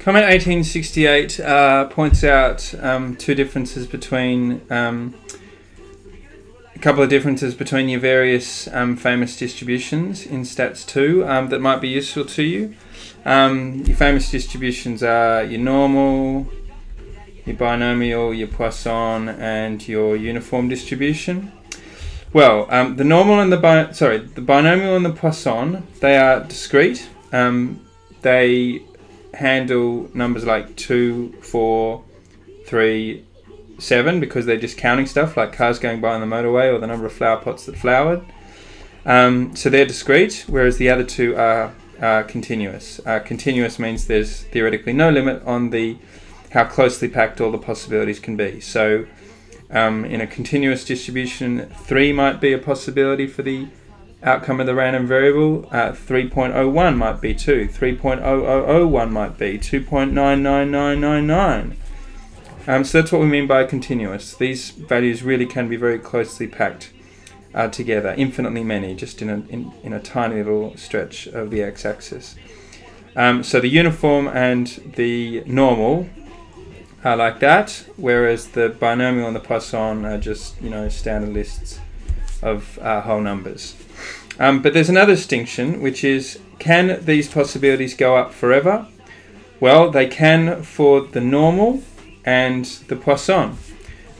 Comment 1868 points out two differences between a couple of differences between your various famous distributions in Stats 2 that might be useful to you. Your famous distributions are your normal, your binomial, your Poisson, and your uniform distribution. Well, the normal and the binomial and the Poisson, they are discrete. They handle numbers like 2, 4, 3, 7 because they're just counting stuff like cars going by on the motorway or the number of flower pots that flowered. So they're discrete, whereas the other two are continuous. Continuous means there's theoretically no limit on how closely packed all the possibilities can be. So in a continuous distribution, 3 might be a possibility for the outcome of the random variable. 3.01 might be 2. 3.0001 might be 2.99999. So that's what we mean by continuous. These values really can be very closely packed together, infinitely many, just in a tiny little stretch of the x-axis. So the uniform and the normal are like that, whereas the binomial and the Poisson are just standard lists of whole numbers. But there's another distinction, which is, can these possibilities go up forever? Well, they can for the normal and the Poisson.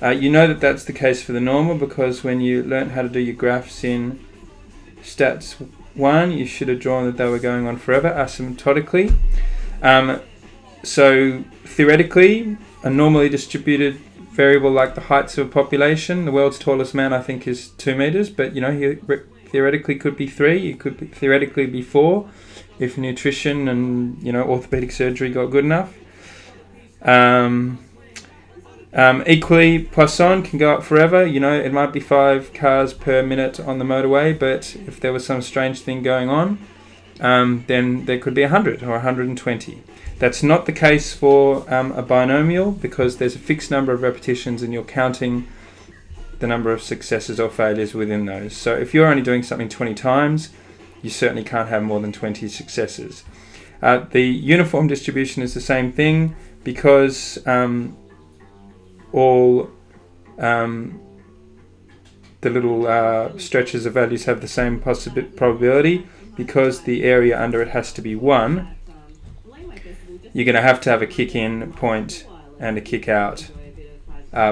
You know that that's the case for the normal because when you learnt how to do your graphs in Stats 1, you should have drawn that they were going on forever asymptotically. So theoretically, a normally distributed variable like the heights of a population, the world's tallest man I think is 2 meters, but he theoretically could be 3, it could theoretically be 4 if nutrition and orthopedic surgery got good enough. Equally, Poisson can go up forever. It might be 5 cars per minute on the motorway, but if there was some strange thing going on, then there could be 100 or 120. That's not the case for a binomial because there's a fixed number of repetitions and you're counting the number of successes or failures within those. So if you're only doing something 20 times, you certainly can't have more than 20 successes. The uniform distribution is the same thing because all the little stretches of values have the same probability. Because the area under it has to be 1, you're going to have a kick-in point and a kick-out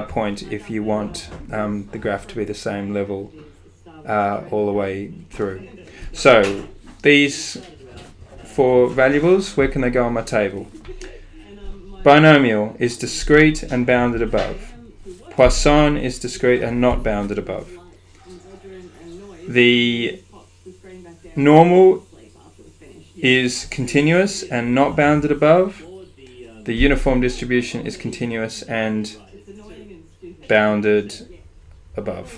point if you want the graph to be the same level all the way through. So these 4 variables, where can they go on my table? Binomial is discrete and bounded above. Poisson is discrete and not bounded above. The normal is continuous and not bounded above. The uniform distribution is continuous and bounded above.